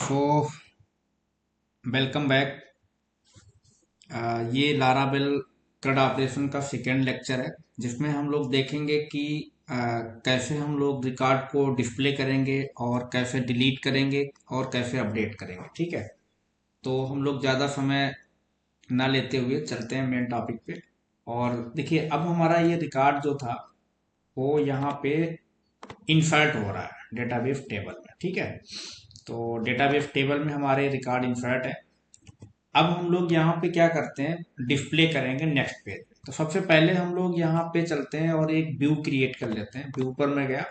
So welcome back. ये Laravel CRUD operation का second lecture है जिसमें हम लोग देखेंगे कि कैसे हम लोग रिकॉर्ड को डिस्प्ले करेंगे और कैसे डिलीट करेंगे और कैसे अपडेट करेंगे। ठीक है, तो हम लोग ज़्यादा समय ना लेते हुए चलते हैं मेन टॉपिक पे। और देखिए, अब हमारा ये रिकॉर्ड जो था वो यहाँ पे इंसर्ट हो रहा है डेटाबेस टेबल में। ठीक है, तो डेटाबेस टेबल में हमारे रिकॉर्ड इंसर्ट है। अब हम लोग यहाँ पे क्या करते हैं, डिस्प्ले करेंगे नेक्स्ट पेज पे। तो सबसे पहले हम लोग यहाँ पे चलते हैं और एक व्यू क्रिएट कर लेते हैं। व्यू पर मैं गया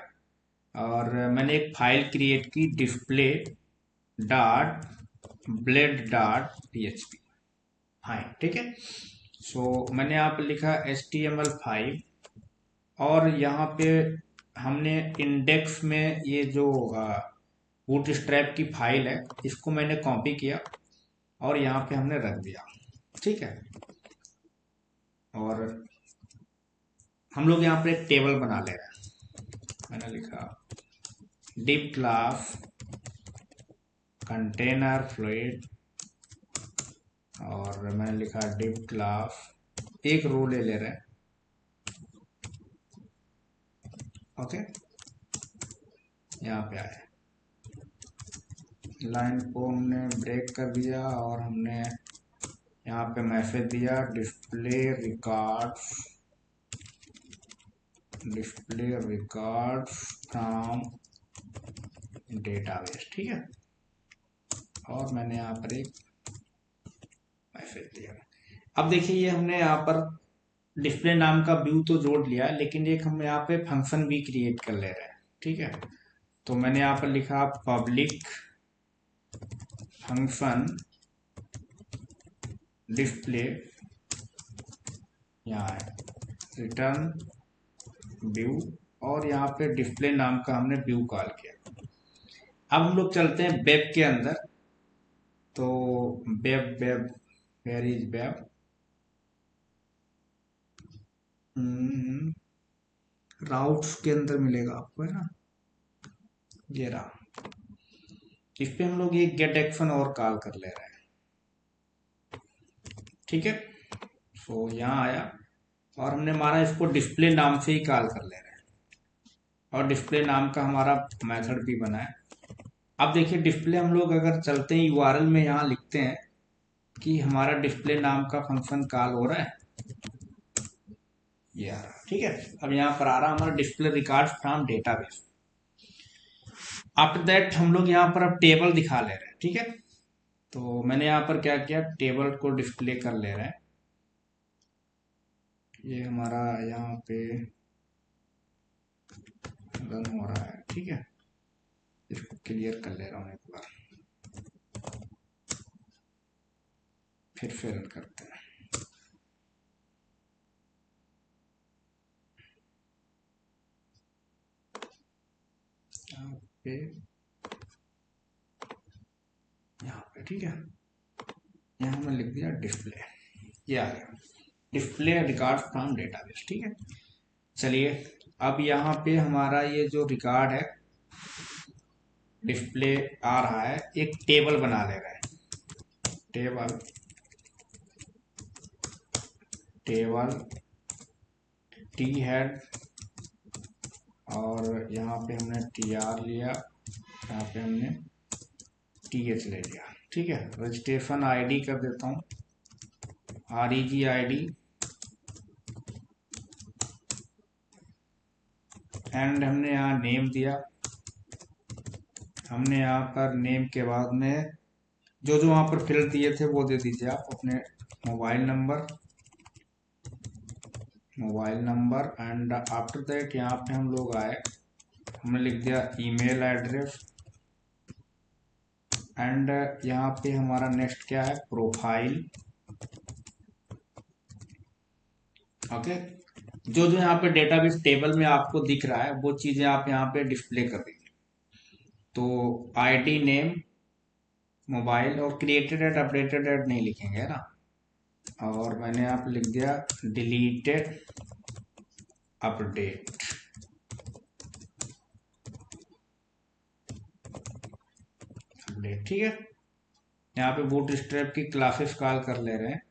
और मैंने एक फाइल क्रिएट की, display dot blade dot php file. ठीक है, सो मैंने यहाँ पे लिखा HTML5 और यहाँ पे हमने इंडेक्स में ये जो बूटस्ट्रैप की फाइल है इसको मैंने कॉपी किया और यहाँ पे हमने रख दिया। ठीक है, और हम लोग यहाँ पे एक टेबल बना ले रहे हैं। मैंने लिखा डिप क्लास कंटेनर फ्लूइड और मैंने लिखा डिप क्लास, एक रो ले रहे हैं। ओके, यहाँ पे आए, लाइन को हमने ब्रेक कर दिया और हमने यहाँ पे मैसेज दिया डिस्प्ले रिकॉर्ड्स फ्रॉम डेटाबेस। ठीक है, और मैंने यहाँ पर एक मैसेज दिया। अब देखिए, ये हमने यहाँ पर डिस्प्ले नाम का व्यू तो जोड़ लिया है, लेकिन एक हम यहाँ पे फंक्शन भी क्रिएट कर ले रहे हैं। ठीक है, तो मैंने यहाँ पर लिखा पब्लिक फंक्शन डिस्प्ले, यहाँ है रिटर्न व्यू, और यहाँ पे डिस्प्ले नाम का हमने व्यू कॉल किया। अब हम लोग चलते हैं वेब के अंदर। तो web where is web, routes के अंदर मिलेगा आपको, है ना, ये रहा। इस पे हम लोग एक गेट एक्शन और कॉल कर ले रहे हैं। ठीक है, सो यहाँ आया और हमने मारा इसको डिस्प्ले नाम से ही कॉल कर ले रहे हैं और डिस्प्ले नाम का हमारा मेथड भी बना है। अब देखिए, डिस्प्ले हम लोग अगर चलते हैं यूआरएल में, यहाँ लिखते हैं कि हमारा डिस्प्ले नाम का फंक्शन कॉल हो रहा है, ये आ रहा। ठीक है, अब यहाँ पर आ रहा हमारा display record from database. After that हम लोग यहाँ पर अब टेबल दिखा ले रहे हैं। ठीक है, तो मैंने यहाँ पर क्या किया, टेबल को डिस्प्ले कर ले रहे हैं। ये हमारा यहाँ पे रन हो रहा है। ठीक है, इसको क्लियर कर ले रहा हूँ एक बार, फिर से रन करते हैं। पे यहाँ पे, ठीक है, यहाँ हमने लिख दिया डिस्प्ले, ये आ गया डिस्प्ले रिकॉर्ड फ्रॉम डेटाबेस। ठीक है, चलिए अब यहाँ पे हमारा ये जो रिकॉर्ड है डिस्प्ले आ रहा है, एक टेबल बना ले रहे हैं। टेबल टेबल टी हेड, और यहाँ पे हमने TR लिया, यहाँ पे हमने TH ले लिया। ठीक है, रजिस्ट्रेशन ID कर देता हूँ REG ID, एंड हमने यहाँ नेम दिया। हमने यहाँ पर नेम के बाद में जो जो वहाँ पर फील्ड दिए थे वो दे दीजिए आप अपने mobile number and after that यहाँ पे हम लोग आए, हमने लिख दिया ईमेल एड्रेस, एंड यहाँ पे हमारा नेक्स्ट क्या है, प्रोफाइल। ओके, जो जो यहाँ पे डेटाबेस टेबल में आपको दिख रहा है वो चीजें आप यहाँ पे डिस्प्ले कर दीजिए। तो ID नेम मोबाइल और क्रिएटेड एट अपडेटेड एट नहीं लिखेंगे, है ना। और मैंने यहाँ पे लिख दिया डिलीटेड अपडेट। अपडेट। ठीक है, यहाँ पे बूटस्ट्रैप की क्लासेस कॉल कर ले रहे हैं,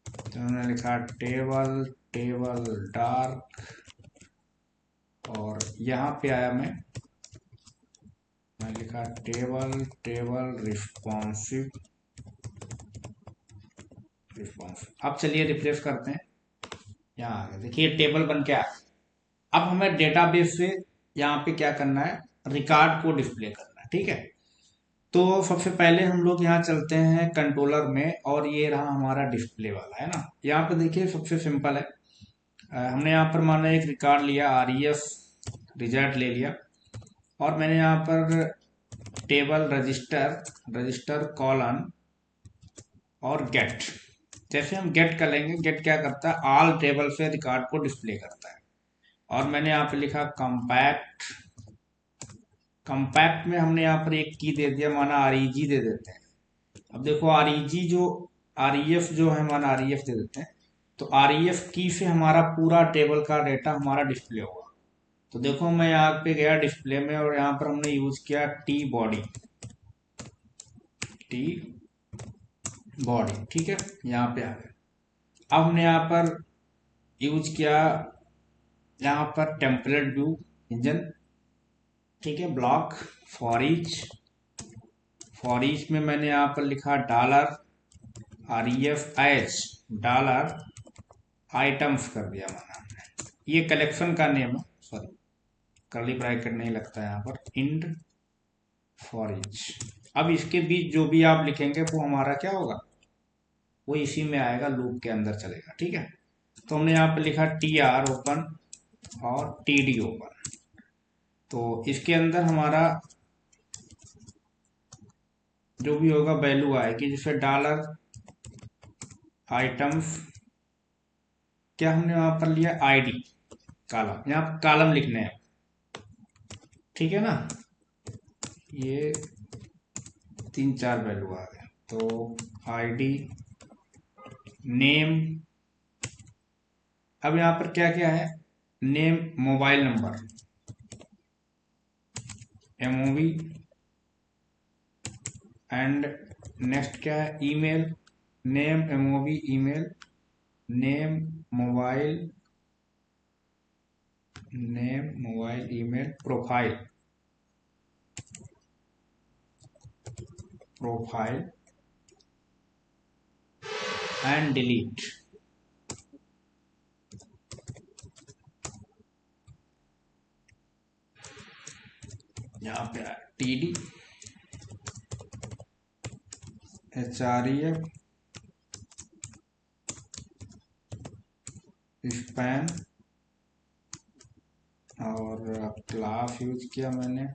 तो हमने लिखा टेबल टेबल डार्क, और यहाँ पे आया मैं लिखा टेबल टेबल रिस्पॉन्सिव रिस्पॉन्सिव। अब चलिए रिफ्रेश करते हैं, यहाँ आ गया, देखिए टेबल बन के आ गया। अब हमें डेटाबेस से यहाँ पे क्या करना है, रिकॉर्ड को डिस्प्ले करना है। ठीक है, तो सबसे पहले हम लोग यहाँ चलते हैं कंट्रोलर में, और ये रहा हमारा डिस्प्ले वाला, है ना। यहाँ पे देखिए सबसे सिंपल है, हमने यहाँ पर माना एक रिकॉर्ड लिया, REF रिजल्ट ले लिया, और मैंने यहाँ पर टेबल रजिस्टर रजिस्टर कॉलन और गेट। जैसे हम गेट कर लेंगे, गेट क्या करता है, ऑल टेबल से रिकॉर्ड को डिस्प्ले करता है। और मैंने यहाँ पे लिखा कंपैक्ट, कंपैक्ट में हमने यहाँ पर एक की दे दिया, माना REG दे देते हैं। अब देखो REG जो REF जो है, माना REF दे देते हैं, तो REF की से हमारा पूरा टेबल का डेटा हमारा डिस्प्ले होगा। तो देखो मैं यहाँ पे गया डिस्प्ले में, और यहाँ पर हमने यूज किया टी बॉडी। ठीक है, यहाँ पे आ गए। अब हमने यहाँ पर यूज किया, यहाँ पर टेम्पलेट व्यू इंजन। ठीक है, ब्लॉक फॉर ईच में मैंने यहाँ पर लिखा $REFH डॉलर आइटम्स कर दिया माना हमने। ये कलेक्शन का नेम है, सॉरी कर्ली ब्रैकेट नहीं लगता यहाँ पर, इंड फॉर ईच। अब इसके बीच जो भी आप लिखेंगे वो हमारा क्या होगा, वो इसी में आएगा, लूप के अंदर चलेगा। ठीक है, तो हमने यहाँ पे लिखा TR ओपन और TD ओपन, तो इसके अंदर हमारा जो भी होगा वैल्यू आएगी, जैसे डॉलर आइटम्स, क्या हमने वहां पर लिया ID कॉलम, यहाँ कॉलम लिखने हैं। ठीक है ना, ये 3-4 वैल्यू आ गए, तो ID नेम। अब यहाँ पर क्या क्या है, name mobile number, MOV, and next क्या है, email, name MOV email, name mobile email, profile and delete. यहाँ पे TD HREF स्पैन, और क्लास यूज किया मैंने।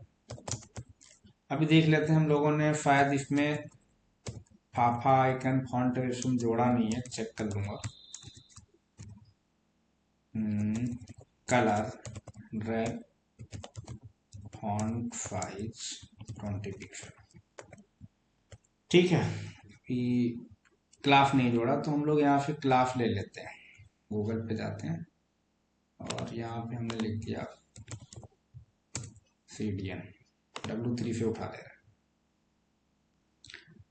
अभी देख लेते हैं हम लोगों ने, शायद इसमें फाफा आइकन फॉन्ट इसमें जोड़ा नहीं है, चेक कर लूंगा। Colour red, font size 20 pixel. ठीक है, क्लास नहीं जोड़ा, तो हम लोग यहाँ से क्लास ले लेते हैं, गूगल पे जाते हैं, और यहाँ पे हमने लिख दिया CDN, W3 से उठा ले रहा है।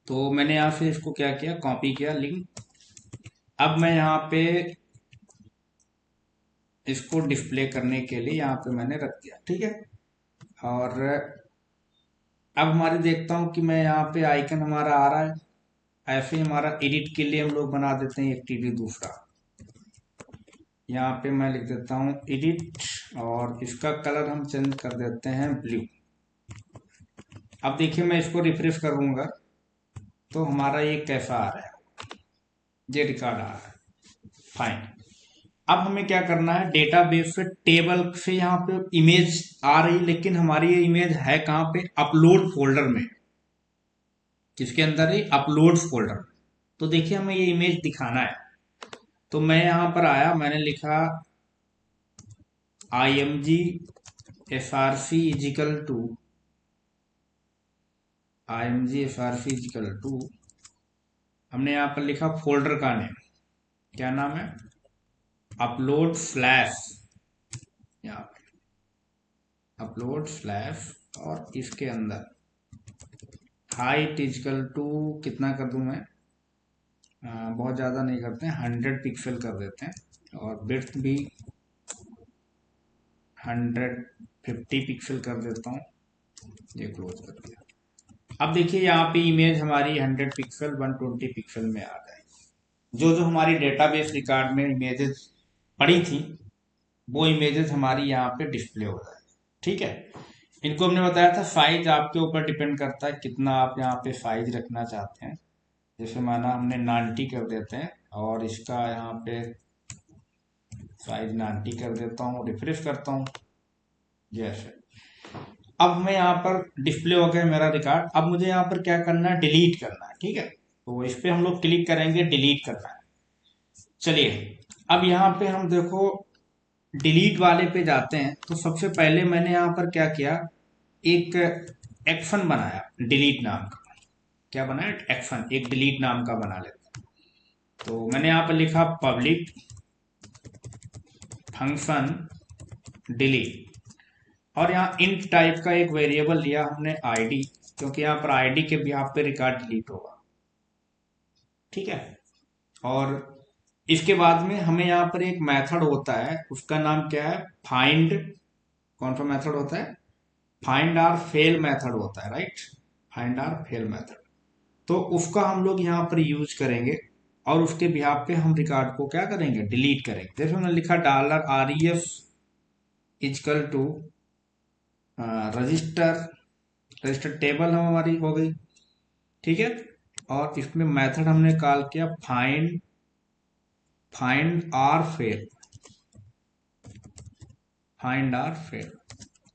तो मैंने यहाँ से इसको क्या किया, कॉपी किया लिंक। अब मैं यहाँ पे इसको डिस्प्ले करने के लिए यहाँ पे मैंने रख दिया। ठीक है, और अब हमारे देखता हूँ कि मैं यहाँ पे आइकन हमारा आ रहा है। ऐसे ही हमारा एडिट के लिए हम लोग बना देते हैं एक TD दूसरा, यहाँ पे मैं लिख देता हूँ एडिट, और इसका कलर हम चेंज कर देते हैं ब्लू। अब देखिए मैं इसको रिफ्रेश करूंगा, तो हमारा ये कैसा आ रहा है, ये रिकॉर्ड आ रहा है, फाइन। अब हमें क्या करना है, डेटाबेस से टेबल से यहाँ पे इमेज आ रही, लेकिन हमारी ये इमेज है कहाँ पे, अपलोड फोल्डर में। किसके अंदर है, अपलोड फोल्डर में। तो देखिए हमें ये इमेज दिखाना है, तो मैं यहाँ पर आया, मैंने लिखा IMG FRC इजिकल टू हमने यहाँ पर लिखा फोल्डर का नेम, क्या नाम है, अपलोड स्लैश, यहाँ पे अपलोड स्लैश, और इसके अंदर हाइट इजकल टू कितना कर दूं मैं, बहुत ज़्यादा नहीं करते हैं, 100 पिक्सल कर देते हैं, और विड्थ भी 150 पिक्सल कर देता हूँ। ये क्लोज कर दिया। अब देखिए यहाँ पे इमेज हमारी 100 पिक्सल 120 पिक्सल में आ जाएगी। जो जो हमारी डेटाबेस रिकॉर्ड में इमेजेस पड़ी थी वो इमेजेस हमारी यहाँ पे डिस्प्ले हो जाएगी। ठीक है, इनको हमने बताया था साइज आपके ऊपर डिपेंड करता है कितना आप यहाँ पे साइज रखना चाहते हैं। जैसे माना हमने 90 कर देते हैं और इसका यहाँ पे साइज 90 कर देता हूँ, रिफ्रेश करता हूँ। जैसे अब मैं यहाँ पर डिस्प्ले हो गया मेरा रिकॉर्ड। अब मुझे यहाँ पर क्या करना है, डिलीट करना है। ठीक है, तो इस पे हम लोग क्लिक करेंगे, डिलीट करना है। चलिए अब यहाँ पे हम देखो डिलीट वाले पे जाते हैं। तो सबसे पहले मैंने यहाँ पर क्या किया, एक एक्शन बनाया डिलीट नाम का। क्या बनाया, एक्शन, एक डिलीट नाम का बना लेते हैं। तो मैंने यहाँ पर लिखा पब्लिक फंक्शन डिलीट, और यहाँ इंट टाइप का एक वेरिएबल लिया हमने आईडी, क्योंकि यहाँ पर आईडी के बिहाफ पे रिकॉर्ड डिलीट होगा। ठीक है, और इसके बाद में हमें यहाँ पर एक मेथड होता है, उसका नाम क्या है, फाइंड। कौन सा मेथड होता है, फाइंड आर फेल मेथड होता है, right, find or fail method. तो उसका हम लोग यहाँ पर यूज करेंगे, और उसके बिहाफ पे हम रिकॉर्ड को क्या करेंगे, डिलीट करेंगे। जैसे हमने लिखा $ref equal to register, register table हम हमारी हो गई। ठीक है, और इसमें मेथड हमने कॉल किया find, find or fail, find or fail,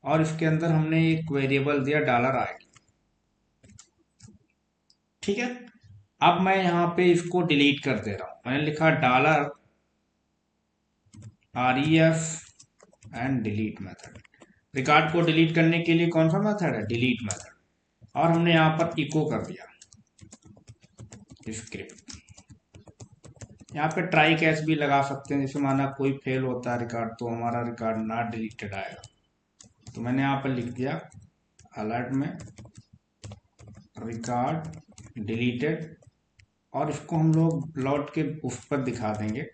और इसके अंदर हमने एक वेरिएबल दिया $ID। ठीक है, अब मैं यहाँ पे इसको डिलीट कर दे रहा हूं। मैंने लिखा $ref and delete method. Record को डिलीट करने के लिए कौन सा मेथड है, डिलीट मेथड, और हमने यहाँ पर इको कर दिया स्क्रिप्ट। यहाँ पे ट्राई कैच भी लगा सकते हैं, जैसे माना कोई फेल होता है रिकॉर्ड तो हमारा रिकॉर्ड नॉट डिलीटेड आएगा। तो मैंने यहाँ पर लिख दिया अलर्ट में रिकॉर्ड डिलीटेड, और इसको हम लोग लौट के उस पर दिखा देंगे,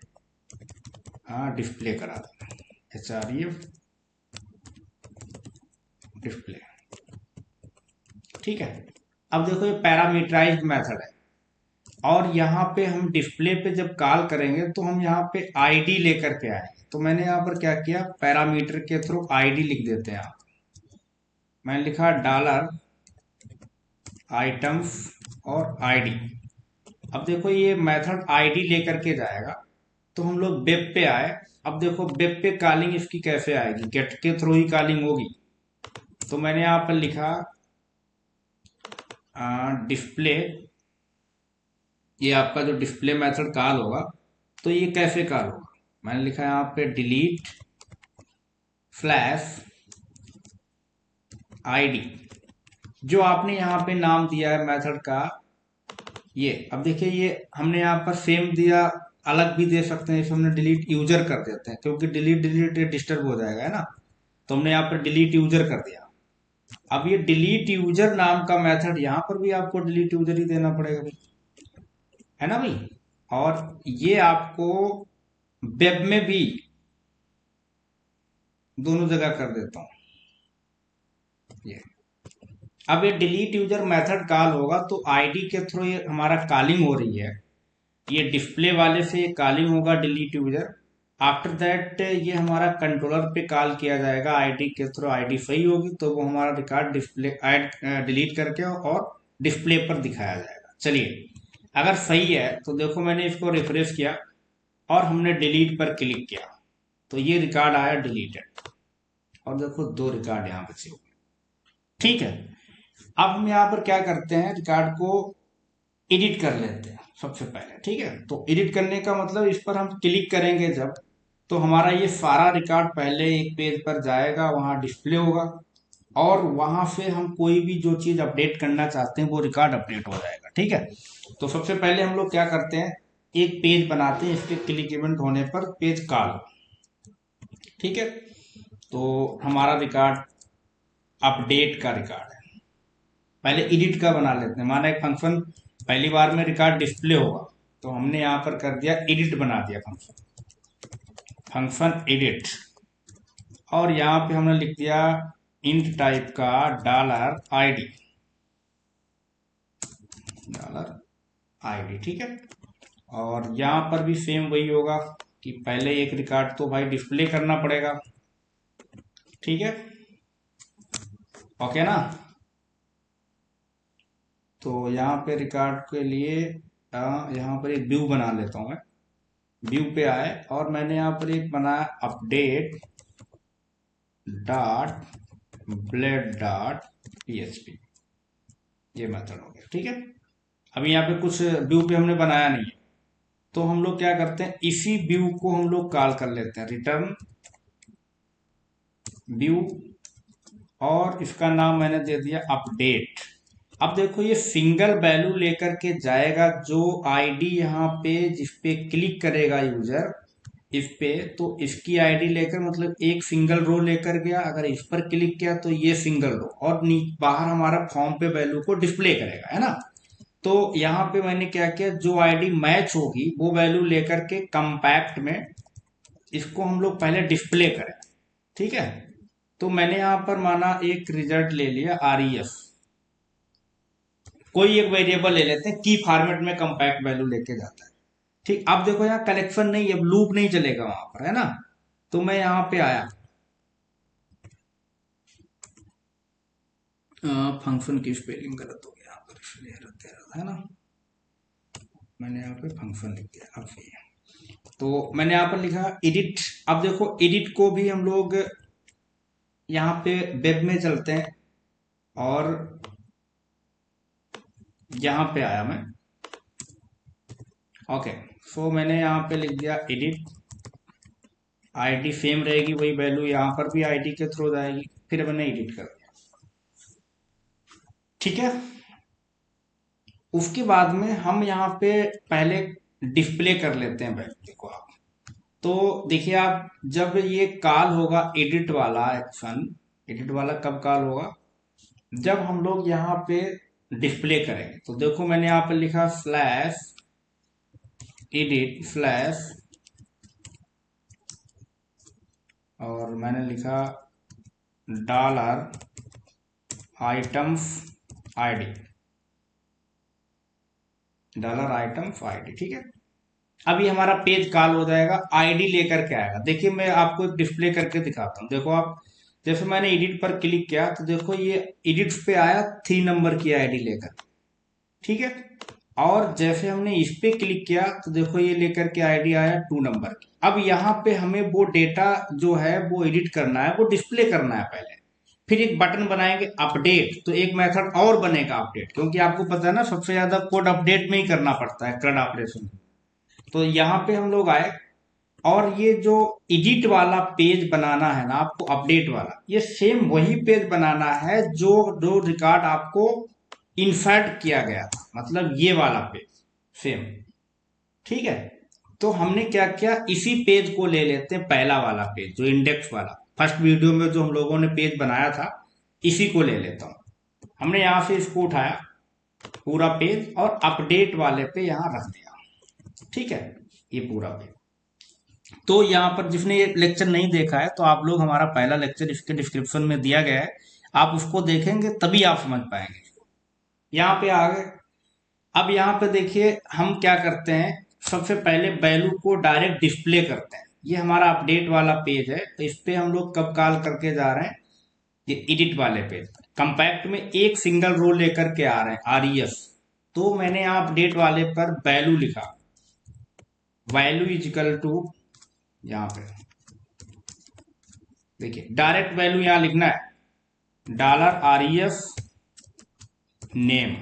हाँ डिस्प्ले करा देंगे, HREF डिस्प्ले। ठीक है, अब देखो ये पैरामीटराइज्ड मेथड है, और यहाँ पे हम डिस्प्ले पे जब कॉल करेंगे तो हम यहाँ पे आईडी लेकर के आएंगे। तो मैंने यहाँ पर क्या किया, पैरामीटर के थ्रू आईडी लिख देते हैं। आप, मैंने लिखा $आइटम्स और आईडी। अब देखो ये मेथड आईडी लेकर के जाएगा। तो हम लोग वेब पे आए। अब देखो वेब पे कॉलिंग इसकी कैसे आएगी, गेट के थ्रू ही कॉलिंग होगी। तो मैंने यहाँ पर लिखा डिस्प्ले, ये आपका जो डिस्प्ले मेथड कॉल होगा तो ये कैसे कॉल होगा, मैंने लिखा यहाँ पे डिलीट फ्लैश आईडी, जो आपने यहाँ पे नाम दिया है मेथड का ये। अब देखिए ये हमने यहाँ पर सेम दिया, अलग भी दे सकते हैं, इसमें हमने डिलीट यूजर कर देते हैं, क्योंकि डिलीट डिलीट डिस्टर्ब हो जाएगा, है ना। तो हमने यहाँ पर डिलीट यूजर कर दिया। अब ये डिलीट यूजर नाम का मेथड, यहाँ पर भी आपको डिलीट यूजर ही देना पड़ेगा भाई, है ना भाई। और ये आपको वेब में भी दोनों जगह कर देता हूं ये। अब ये डिलीट यूजर मेथड कॉल होगा तो आईडी के थ्रू ये हमारा कॉलिंग हो रही है, ये डिस्प्ले वाले से ये कॉलिंग होगा डिलीट यूजर। आफ्टर दैट ये हमारा कंट्रोलर पे कॉल किया जाएगा आईडी के थ्रू, आईडी सही होगी तो वो हमारा रिकॉर्ड डिस्प्ले डिलीट करके और डिस्प्ले पर दिखाया जाएगा। चलिए अगर सही है तो देखो मैंने इसको रिफ्रेश किया और हमने डिलीट पर क्लिक किया तो ये रिकॉर्ड आया डिलीटेड, और देखो 2 रिकॉर्ड यहाँ बचे हुए। ठीक है, अब हम यहाँ पर क्या करते हैं, रिकॉर्ड को एडिट कर लेते हैं सबसे पहले। ठीक है, तो एडिट करने का मतलब इस पर हम क्लिक करेंगे जब, तो हमारा ये सारा रिकॉर्ड पहले एक पेज पर जाएगा, वहां डिस्प्ले होगा, और वहां से हम कोई भी जो चीज अपडेट करना चाहते हैं वो रिकॉर्ड अपडेट हो जाएगा। ठीक है, तो सबसे पहले हम लोग क्या करते हैं, एक पेज बनाते हैं, इसके क्लिक इवेंट होने पर पेज कॉल। ठीक है, तो हमारा रिकॉर्ड अपडेट का रिकॉर्ड है, पहले एडिट का बना लेते हैं। माना एक फंक्शन पहली बार में रिकॉर्ड डिस्प्ले होगा, तो हमने यहाँ पर कर दिया एडिट बना दिया फंक्शन एडिट, और यहाँ पे हमने लिख दिया इंट टाइप का $id, $id, ठीक है। और यहाँ पर भी सेम वही होगा कि पहले एक रिकॉर्ड तो भाई डिस्प्ले करना पड़ेगा, ठीक है, ओके ना। तो यहाँ पे रिकॉर्ड के लिए यहाँ पर एक व्यू बना लेता हूँ मैं। व्यू पे आए और मैंने यहाँ पर एक बनाया update dot blade dot PHP, ये मेथड हो गया, ठीक है। अभी यहाँ पे कुछ व्यू पे हमने बनाया नहीं है, तो हम लोग क्या करते हैं, इसी व्यू को हम लोग कॉल कर लेते हैं रिटर्न व्यू, और इसका नाम मैंने दे दिया अपडेट। अब देखो ये सिंगल वैल्यू लेकर के जाएगा, जो आईडी यहाँ पे जिस पे क्लिक करेगा यूजर इस पे, तो इसकी आईडी लेकर मतलब एक सिंगल रो लेकर गया, अगर इस पर क्लिक किया तो ये सिंगल रो, और बाहर हमारा फॉर्म पे वैल्यू को डिस्प्ले करेगा, है ना। तो यहाँ पे मैंने क्या किया, जो आईडी मैच होगी वो वैल्यू लेकर के कंपैक्ट में इसको हम लोग पहले डिस्प्ले करें, ठीक है। तो मैंने यहां पर माना एक रिजल्ट ले लिया REF, कोई एक वेरिएबल ले लेते हैं, की फॉर्मेट में कंपैक्ट वैल्यू लेके जाता है, ठीक। अब देखो यहाँ कलेक्शन नहीं है, लूप नहीं चलेगा वहां पर, है ना। तो मैं यहाँ पे आया, फंक्शन की स्पेलिंग गलत हो गया यहाँ पर, इसलिए है ना। मैंने यहाँ पे फंक्शन लिख दिया, अब सही है। तो मैंने यहाँ पर लिखा एडिट। अब देखो एडिट को भी हम लोग यहाँ पे वेब में चलते हैं, और यहाँ पे आया मैं, ओके। सो मैंने यहाँ पे लिख दिया एडिट, आईडी सेम रहेगी, वही वैल्यू यहाँ पर भी आईडी के थ्रू जाएगी, फिर मैंने एडिट कर दिया, ठीक है। उसके बाद में हम यहाँ पे पहले डिस्प्ले कर लेते हैं वैल्यू, देखो आप। तो देखिए आप, जब ये कॉल होगा एडिट वाला एक्शन, एडिट वाला कब कॉल होगा, जब हम लोग यहाँ पे डिस्प्ले करेंगे। तो देखो मैंने यहाँ पे लिखा स्लैश एडिट स्लैश, और मैंने लिखा $items ID, $items ID, ठीक है। अभी हमारा पेज कॉल हो जाएगा, आईडी लेकर के आएगा। देखिए मैं आपको एक डिस्प्ले करके दिखाता हूँ, देखो आप, जैसे मैंने एडिट पर क्लिक किया तो देखो ये एडिट पे आया 3 नंबर की आईडी लेकर, ठीक है। और जैसे हमने इस पे क्लिक किया तो देखो ये लेकर के आईडी आया 2 नंबर की। अब यहाँ पे हमें वो डेटा जो है वो एडिट करना है, वो डिस्प्ले करना है पहले, फिर एक बटन बनाएंगे अपडेट, तो एक मेथड और बनेगा अपडेट, क्योंकि आपको पता है ना सबसे ज्यादा कोड अपडेट में ही करना पड़ता है CRUD ऑपरेशन। तो यहाँ पे हम लोग आए, और ये जो एडिट वाला पेज बनाना है ना आपको, अपडेट वाला, ये सेम वही पेज बनाना है जो जो रिकॉर्ड आपको इंसर्ट किया गया था, मतलब ये वाला पेज सेम, ठीक है। तो हमने क्या किया, इसी पेज को ले लेते हैं, पहला वाला पेज जो इंडेक्स वाला, फर्स्ट वीडियो में जो हम लोगों ने पेज बनाया था, इसी को ले लेता हूं। हमने यहां से इसको उठाया पूरा पेज, और अपडेट वाले पे यहां रख दिया, ठीक है, ये पूरा पेज। तो यहाँ पर जिसने ये लेक्चर नहीं देखा है, तो आप लोग हमारा पहला लेक्चर इसके डिस्क्रिप्शन में दिया गया है, आप उसको देखेंगे तभी आप समझ पाएंगे। यहाँ पे आ गए। अब यहाँ पे देखिए हम क्या करते हैं, सबसे पहले वैल्यू को डायरेक्ट डिस्प्ले करते हैं। ये हमारा अपडेट वाला पेज है, तो इस पे हम लोग कब कॉल करके जा रहे हैं, ये एडिट वाले पेज कंपैक्ट में एक सिंगल रो लेकर के आ रहे हैं REF। तो मैंने यहाँ अपडेट वाले पर वैल्यू लिखा, वैल्यू इज इक्वल टू, यहाँ पे देखिए डायरेक्ट वैल्यू यहां लिखना है $REF नेम,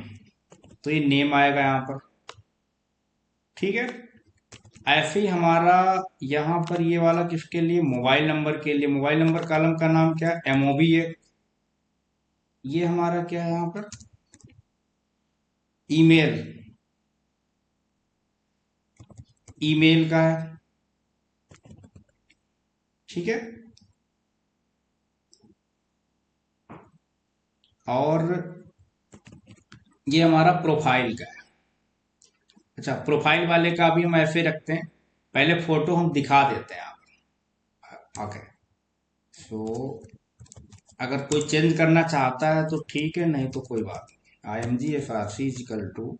तो ये नेम आएगा यहां पर, ठीक है। ऐसे ही हमारा यहां पर ये वाला किसके लिए, मोबाइल नंबर के लिए, मोबाइल नंबर कॉलम का नाम क्या है, MOB है। ये हमारा क्या है यहां पर, ईमेल, ईमेल का है, ठीक है। और ये हमारा प्रोफाइल का है। अच्छा, प्रोफाइल वाले का भी हम ऐसे रखते हैं, पहले फोटो हम दिखा देते हैं आप। ओके, सो अगर कोई चेंज करना चाहता है तो ठीक है, नहीं तो कोई बात नहीं। IMG equal to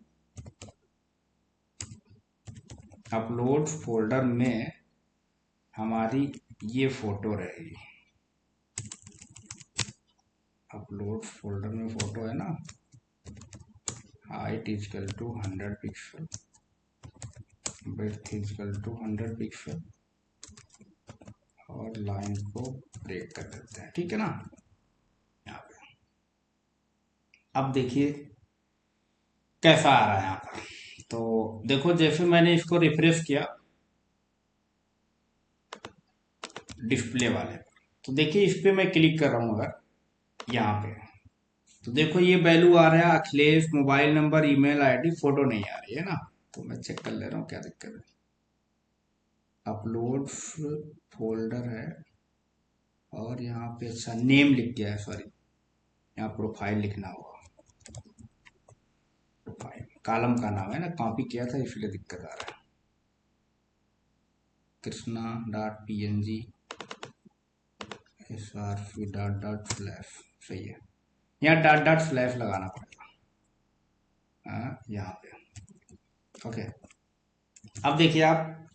upload folder में हमारी ये फोटो रहेगी। अपलोड फोल्डर में फोटो है ना, height equal to 100 pixel, breadth equal to 100 pixel, और लाइन को ब्रेक कर देते हैं, ठीक है ना। यहाँ पे अब देखिए कैसा आ रहा है यहाँ पर। तो देखो, जैसे मैंने इसको रिफ्रेश किया डिस्प्ले वाले, तो देखिए इस पे मैं क्लिक कर रहा हूँ अगर यहाँ पे, तो देखो ये वैल्यू आ रहा है Akhilesh, mobile number, email ID, photo नहीं आ रही है ना। तो मैं चेक कर ले रहा हूँ क्या दिक्कत है। अपलोड फोल्डर है, और यहाँ पे अच्छा नेम लिख गया है, सॉरी, यहाँ प्रोफाइल लिखना होगा। प्रोफाइल कॉलम का नाम है ना, कॉपी किया था इसलिए दिक्कत आ रहा है। कृष्णा.png SRC./, सही है। यहाँ .// लगाना पड़ेगा, यहाँ पे। ओके, अब देखिए आप,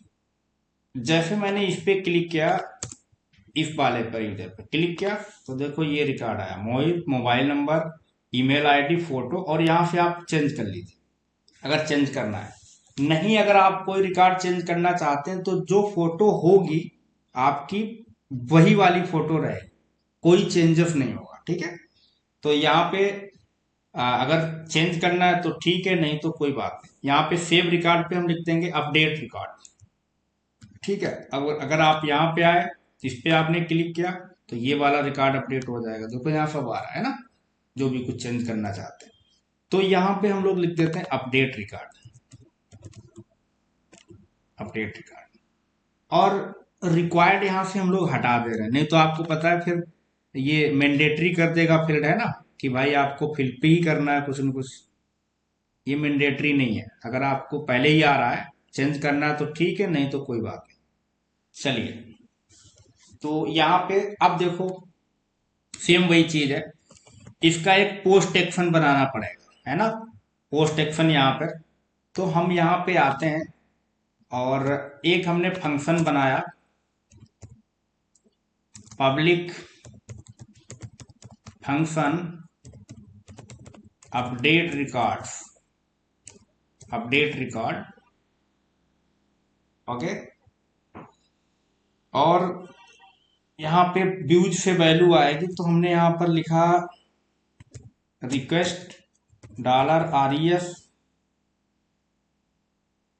जैसे मैंने इस पे क्लिक किया, इस वाले पर इधर पे क्लिक किया, तो देखो ये रिकॉर्ड आया, Mohit, mobile number, email ID, photo, और यहाँ से आप चेंज कर लीजिए अगर चेंज करना है। नहीं, अगर आप कोई रिकॉर्ड चेंज करना चाहते हैं तो जो फोटो होगी आपकी वही वाली फोटो रहेगी, कोई चेंजेस नहीं होगा, ठीक है। तो यहाँ पे अगर चेंज करना है तो ठीक है, नहीं तो कोई बात नहीं। यहाँ पे सेव रिकॉर्ड पे हम लिख देंगे अपडेट रिकॉर्ड, ठीक है। अब अगर आप यहाँ पे आए, इस पे आपने क्लिक किया, तो ये वाला रिकॉर्ड अपडेट हो जाएगा। देखो यहाँ सब आ रहा है ना, जो भी कुछ चेंज करना चाहते हैं। तो यहाँ पे हम लोग लिख देते हैं अपडेट रिकॉर्ड, अपडेट रिकॉर्ड, और रिक्वायर्ड यहाँ से हम लोग हटा दे रहे हैं, नहीं तो आपको पता है फिर ये मैंडेटरी कर देगा फील्ड, है ना, कि भाई आपको फिल पे ही करना है कुछ न कुछ। ये मैंडेटरी नहीं है, अगर आपको पहले ही आ रहा है चेंज करना है तो ठीक है, नहीं तो कोई बात नहीं। चलिए, तो यहाँ पे अब देखो सेम वही चीज है, इसका एक पोस्ट एक्शन बनाना पड़ेगा, है ना। पोस्ट एक्शन यहाँ पर, तो हम यहाँ पे आते हैं, और एक हमने फंक्शन बनाया, public function update records, update record, okay. और यहाँ पे व्यूज से वैल्यू आएगी, तो हमने यहाँ पर लिखा रिक्वेस्ट $RES,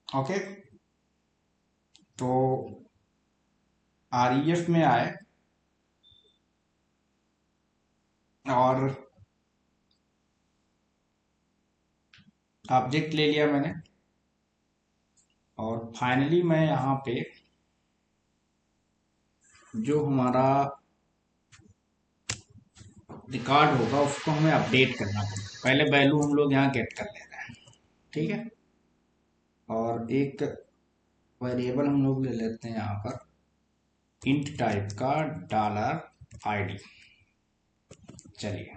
ओके। तो RES में आए, और ऑब्जेक्ट ले लिया मैंने, और फाइनली मैं यहाँ पे जो हमारा रिकॉर्ड होगा उसको हमें अपडेट करना पड़ेगा। पहले वैल्यू हम लोग यहाँ गेट कर ले रहे हैं, ठीक है। और एक वेरिएबल हम लोग ले लेते हैं यहाँ पर इंट टाइप का $ID। चलिए,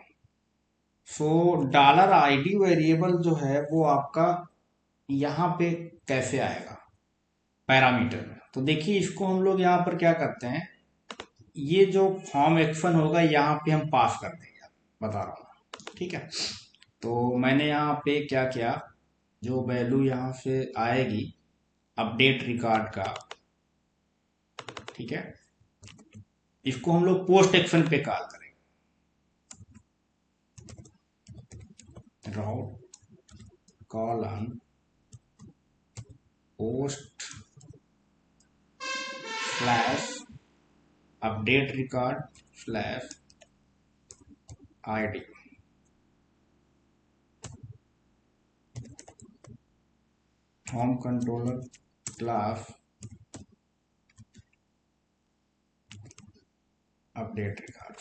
सो $ID वेरिएबल जो है वो आपका यहाँ पे कैसे आएगा पैरामीटर में, तो देखिए इसको हम लोग यहाँ पर क्या करते हैं, ये जो फॉर्म एक्शन होगा यहाँ पे हम पास कर देंगे, बता रहा हूँ, ठीक है। तो मैंने यहाँ पे क्या किया, जो वैल्यू यहाँ से आएगी अपडेट रिकॉर्ड का, ठीक है, इसको हम लोग पोस्ट एक्शन पे कॉल करेंगे। Route call on post slash update record slash ID, home controller class update record,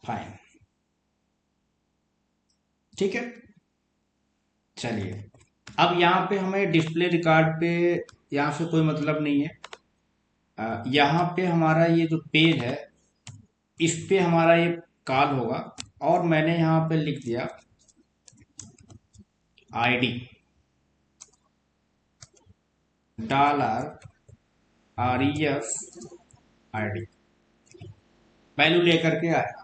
fine. ठीक है। चलिए, अब यहाँ पे हमें डिस्प्ले रिकॉर्ड पे यहाँ से कोई मतलब नहीं है। यहाँ पे हमारा ये जो पेज है, इस पे हमारा ये कॉल होगा, और मैंने यहाँ पे लिख दिया आईडी $REF आईडी, वैल्यू लेकर के आया।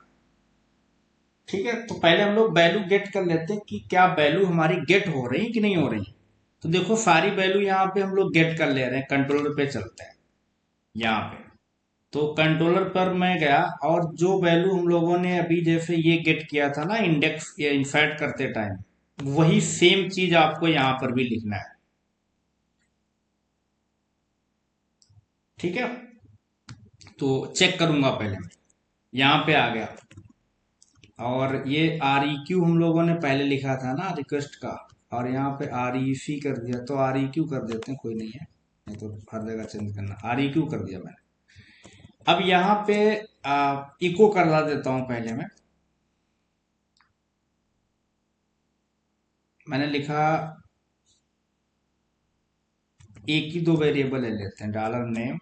ठीक है, तो पहले हम लोग वैल्यू गेट कर लेते हैं कि क्या वैल्यू हमारी गेट हो रही है कि नहीं हो रही है। तो देखो, सारी वैल्यू यहाँ पे हम लोग गेट कर ले रहे हैं। कंट्रोलर पे चलते हैं यहाँ पे। तो कंट्रोलर पर मैं गया, और जो वैल्यू हम लोगों ने अभी जैसे ये गेट किया था ना इंडेक्स या इंसर्ट करते टाइम, वही सेम चीज आपको यहाँ पर भी लिखना है। ठीक है, तो चेक करूंगा पहले मैं। यहाँ पे आ गया, और ये REQ हम लोगों ने पहले लिखा था ना रिक्वेस्ट का, और यहाँ पे REC कर दिया। तो REQ कर देते हैं, कोई नहीं है, नहीं तो हर जगह चेंज करना। REQ कर दिया मैंने। अब यहाँ पे इको करवा देता हूं पहले मैं। मैंने लिखा, एक ही दो वेरिएबल ले लेते हैं, $name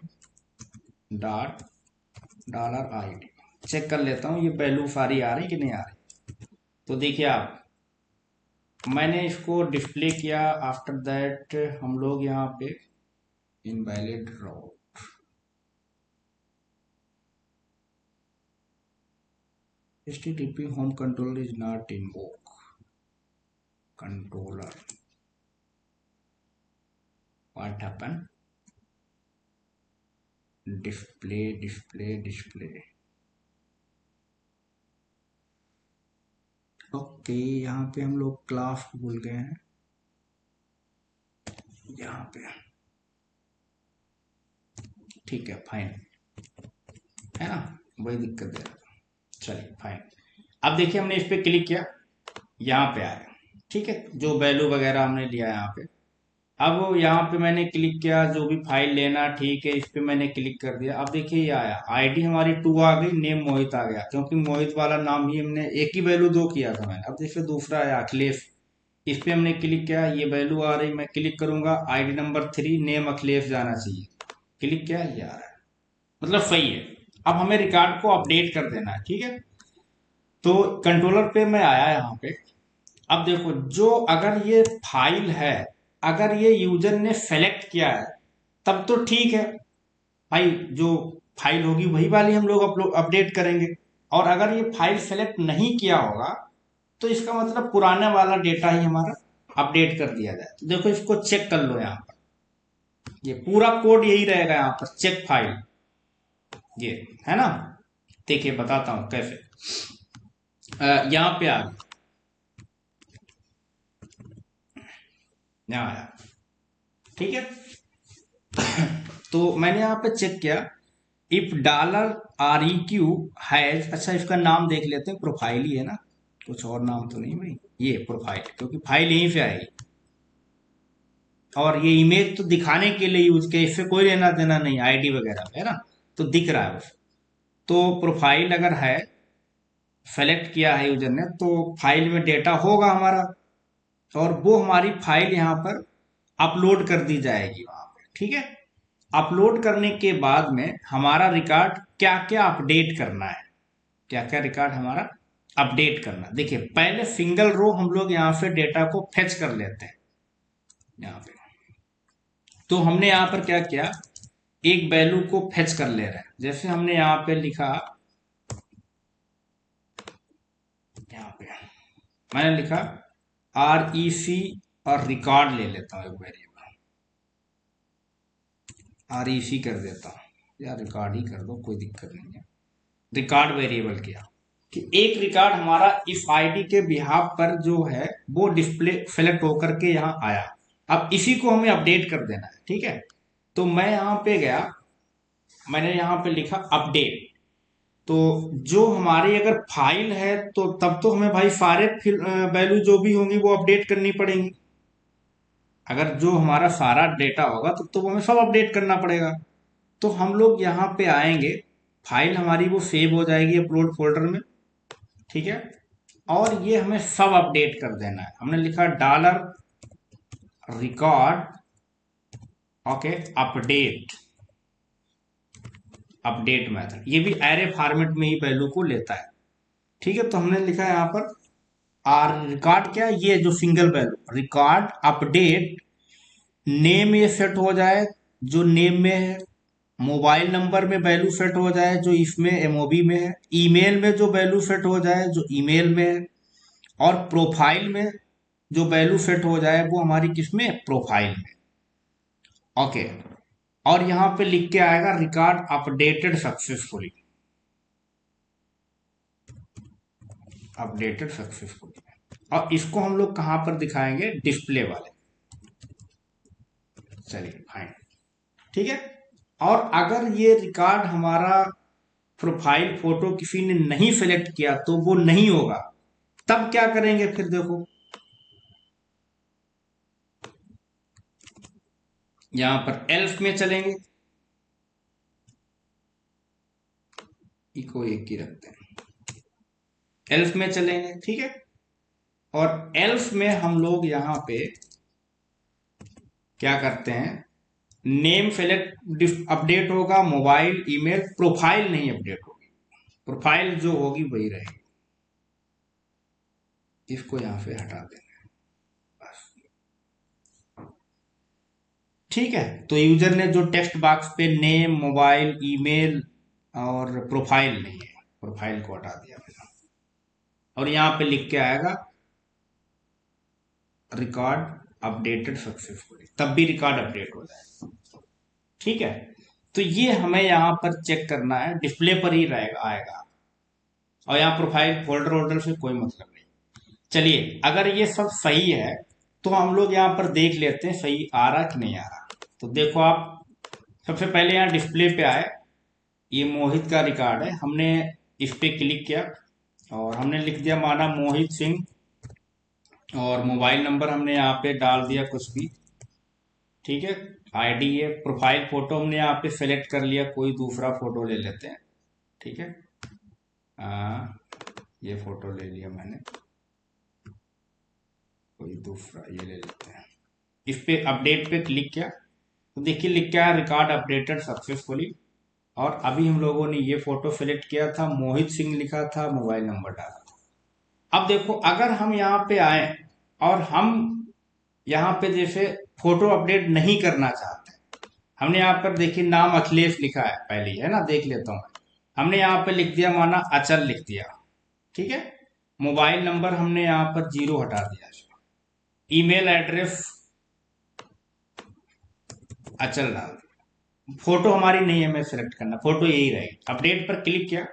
डॉट $ID। चेक कर लेता हूँ ये वैल्यू सारी आ रही कि नहीं आ रही। तो देखिए आप, मैंने इसको डिस्प्ले किया। आफ्टर दैट हम लोग यहाँ पे invalid route, HTTP home controller is not invoke controller, what happen, display display display. Okay, यहाँ पे हम लोग क्लास भूल गए हैं यहाँ पे। ठीक है, फाइन है ना, वही दिक्कत दे रहा था। चलिए फाइन। अब देखिए, हमने इस पे क्लिक किया, यहाँ पे आया। ठीक है, जो वैल्यू वगैरह हमने लिया यहाँ पे। अब यहाँ पे मैंने क्लिक किया, जो भी फाइल लेना, ठीक है, इस पे मैंने क्लिक कर दिया। अब देखिए ये आया, आईडी हमारी 2 आ गई, नेम मोहित आ गया, क्योंकि मोहित वाला नाम ही हमने एक ही वैल्यू 2 किया था मैंने। अब देखिए दूसरा आया अखिलेश, इस पे हमने क्लिक किया, ये वैल्यू आ रही। मैं क्लिक करूंगा, आईडी नंबर 3, नेम अखिलेश जाना चाहिए। क्लिक किया, ये आ रहा है, मतलब सही है। अब हमें रिकॉर्ड को अपडेट कर देना है। ठीक है, तो कंट्रोलर पे मैं आया यहाँ पे। अब देखो, जो अगर ये फाइल है, अगर ये यूजर ने सेलेक्ट किया है, तब तो ठीक है भाई, जो फाइल होगी वही वाली हम लोग अपलोड अपडेट करेंगे। और अगर ये फाइल सेलेक्ट नहीं किया होगा, तो इसका मतलब पुराने वाला डेटा ही हमारा अपडेट कर दिया जाए। तो देखो, इसको चेक कर लो यहाँ पर, ये पूरा कोड यही रहेगा यहाँ पर, चेक फाइल, ये है ना। देखिए बताता हूं कैसे। यहाँ पे आ गया, यहाँ आया। ठीक है, तो मैंने यहाँ पे चेक किया, इफ $REQ हैज, अच्छा इसका नाम देख लेते हैं, प्रोफाइल ही है ना, कुछ और नाम तो नहीं भाई, ये प्रोफाइल, क्योंकि फाइल यहीं से आएगी। और ये इमेज तो दिखाने के लिए यूज किया, इससे कोई लेना देना नहीं आईडी वगैरह है ना, तो दिख रहा है बस। तो प्रोफाइल अगर है, सेलेक्ट किया है यूजर ने, तो फाइल में डेटा होगा हमारा, और वो हमारी फाइल यहाँ पर अपलोड कर दी जाएगी वहां पे। ठीक है, अपलोड करने के बाद में हमारा रिकॉर्ड क्या क्या अपडेट करना है, क्या क्या रिकॉर्ड हमारा अपडेट करना। देखिए, पहले सिंगल रो हम लोग यहाँ से डेटा को फेच कर लेते हैं यहाँ पे। तो हमने यहाँ पर क्या किया, एक वैल्यू को फेच कर ले रहे हैं। जैसे हमने यहाँ पे लिखा, यहाँ पे मैंने लिखा REC, और रिकॉर्ड ले लेता हूँ एक वेरिएबल, REC कर देता हूँ, या रिकॉर्ड ही कर दो, कोई दिक्कत नहीं है। रिकॉर्ड वेरिएबल किया कि एक रिकॉर्ड हमारा इस आईडी के बिहाफ पर जो है वो डिस्प्ले सेलेक्ट होकर के यहाँ आया। अब इसी को हमें अपडेट कर देना है। ठीक है, तो मैं यहाँ पे गया, मैंने यहाँ पे लिखा अपडेट। तो जो हमारी अगर फाइल है, तो तब तो हमें भाई सारे वैल्यू जो भी होंगी वो अपडेट करनी पड़ेंगी। अगर जो हमारा सारा डेटा होगा तो वो हमें सब अपडेट करना पड़ेगा। तो हम लोग यहाँ पे आएंगे, फाइल हमारी वो सेव हो जाएगी अपलोड फोल्डर में। ठीक है, और ये हमें सब अपडेट कर देना है। हमने लिखा dollar record, okay, update, update method, ये भी एरे फॉर्मेट में ही वैल्यू को लेता है। ठीक है, तो हमने लिखा है यहाँ पर आर रिकॉर्ड क्या, ये जो single value record update, name ये सेट हो जाए जो नेम में है, मोबाइल नंबर में वैल्यू सेट हो जाए जो इसमें एमओबी में है, ईमेल में जो वैल्यू सेट हो जाए जो ईमेल में है, और प्रोफाइल में जो वैल्यू सेट हो जाए वो हमारी किसमें, प्रोफाइल में। ओके, और यहां पे लिख के आएगा record updated successfully, updated successfully. और इसको हम लोग कहां पर दिखाएंगे, डिस्प्ले वाले। चलिए फाइन, ठीक है। और अगर ये रिकॉर्ड हमारा प्रोफाइल फोटो किसी ने नहीं सेलेक्ट किया तो वो नहीं होगा, तब क्या करेंगे, फिर देखो यहां पर एल्स में चलेंगे, इको एक ही रखते हैं, एल्स में चलेंगे, ठीक है। और एल्स में हम लोग यहां पे क्या करते हैं, नेम सेलेक्ट अपडेट होगा, मोबाइल ईमेल, प्रोफाइल नहीं अपडेट होगी, प्रोफाइल जो होगी वही रहेगी। इसको यहां से हटा देना है बस, ठीक है। तो यूजर ने जो टेक्स्ट बॉक्स पे नेम, मोबाइल, ईमेल और प्रोफाइल नहीं है, प्रोफाइल को हटा दिया मैंने, और यहां पे लिख के आएगा रिकॉर्ड अपडेटेड सक्सेसफुली, तब भी रिकॉर्ड अपडेट हो जाएगा, ठीक है। तो ये हमें यहां पर चेक करना है, डिस्प्ले पर ही रहेगा, आएगा। और यहाँ प्रोफाइल फोल्डर वोल्डर से कोई मतलब नहीं। चलिए, अगर ये सब सही है तो हम लोग यहाँ पर देख लेते हैं सही आ रहा कि नहीं आ रहा। तो देखो आप, सबसे पहले यहाँ डिस्प्ले पे आए, ये मोहित का रिकॉर्ड है, हमने इस पे क्लिक किया और हमने लिख दिया माना मोहित सिंह, और मोबाइल नंबर हमने यहाँ पे डाल दिया कुछ भी, ठीक है। आईडी है, प्रोफाइल फोटो हमने यहाँ पे सेलेक्ट कर लिया, कोई दूसरा फोटो ले लेते हैं, ठीक है। ये फोटो ले लिया मैंने, कोई दूसरा ये ले लेते हैं। इस पे अपडेट पे क्लिक किया तो देखिए लिख क्या है, रिकॉर्ड अपडेटेड सक्सेसफुली। और अभी हम लोगों ने ये फोटो सेलेक्ट किया था, मोहित सिंह लिखा था, मोबाइल नंबर डाला था। अब देखो अगर हम यहाँ पे आए और हम यहाँ पे जैसे फोटो अपडेट नहीं करना चाहते, हमने यहाँ पर देखिए नाम अखिलेश लिखा है पहले ही, है ना, देख लेता हूँ। हमने यहाँ पे लिख दिया माना अचल लिख दिया, ठीक है। मोबाइल नंबर हमने यहाँ पर 0 हटा दिया, ईमेल एड्रेस अचल डाल दिया, फोटो हमारी नहीं है, हमें सेलेक्ट करना, फोटो यही रहेगी। अपडेट पर क्लिक किया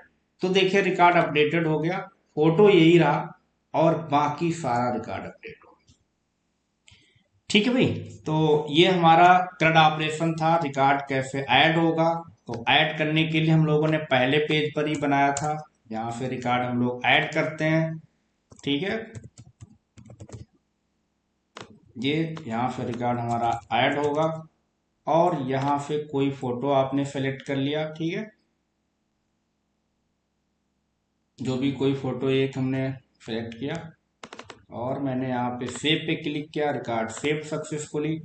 तो देखिए रिकॉर्ड अपडेटेड हो गया, फोटो यही रहा और बाकी सारा रिकॉर्ड अपडेट हो गया, ठीक है भाई। तो ये हमारा थर्ड ऑपरेशन था, रिकॉर्ड कैसे ऐड होगा। तो ऐड करने के लिए हम लोगों ने पहले पेज पर ही बनाया था, यहाँ से रिकॉर्ड हम लोग ऐड करते हैं, ठीक है। ये यहाँ से रिकॉर्ड हमारा ऐड होगा और यहाँ से कोई फोटो आपने सेलेक्ट कर लिया, ठीक है। जो भी कोई फोटो एक हमने सेलेक्ट किया और मैंने यहाँ पे सेव पे क्लिक किया, रिकॉर्ड सेव सक्सेसफुली।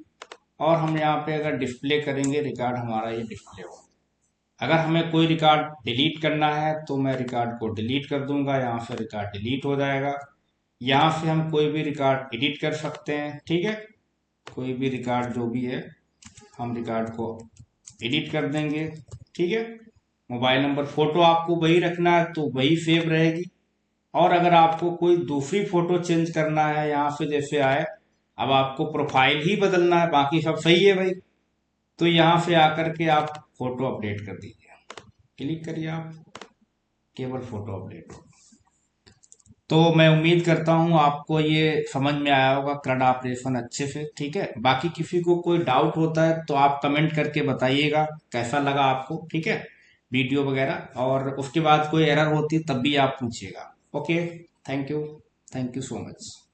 और हम यहाँ पे अगर डिस्प्ले करेंगे, रिकॉर्ड हमारा ये डिस्प्ले होगा। अगर हमें कोई रिकॉर्ड डिलीट करना है तो मैं रिकॉर्ड को डिलीट कर दूंगा, यहाँ से रिकॉर्ड डिलीट हो जाएगा। यहाँ से हम कोई भी रिकॉर्ड एडिट कर सकते हैं, ठीक है। कोई भी रिकॉर्ड जो भी है हम रिकॉर्ड को एडिट कर देंगे, ठीक है। मोबाइल नंबर, फोटो आपको वही रखना है तो वही सेव रहेगी। और अगर आपको कोई दूसरी फोटो चेंज करना है, यहाँ से जैसे आए, अब आपको प्रोफाइल ही बदलना है, बाकी सब सही है भाई, तो यहाँ से आकर के आप फोटो अपडेट कर दीजिए, क्लिक करिए आप, केवल फोटो अपडेट हो। तो मैं उम्मीद करता हूँ आपको ये समझ में आया होगा क्रड ऑपरेशन अच्छे से, ठीक है। बाकी किसी को कोई डाउट होता है तो आप कमेंट करके बताइएगा कैसा लगा आपको, ठीक है, वीडियो वगैरह। और उसके बाद कोई एरर होती तब भी आप पूछिएगा। Okay, thank you, thank you so much.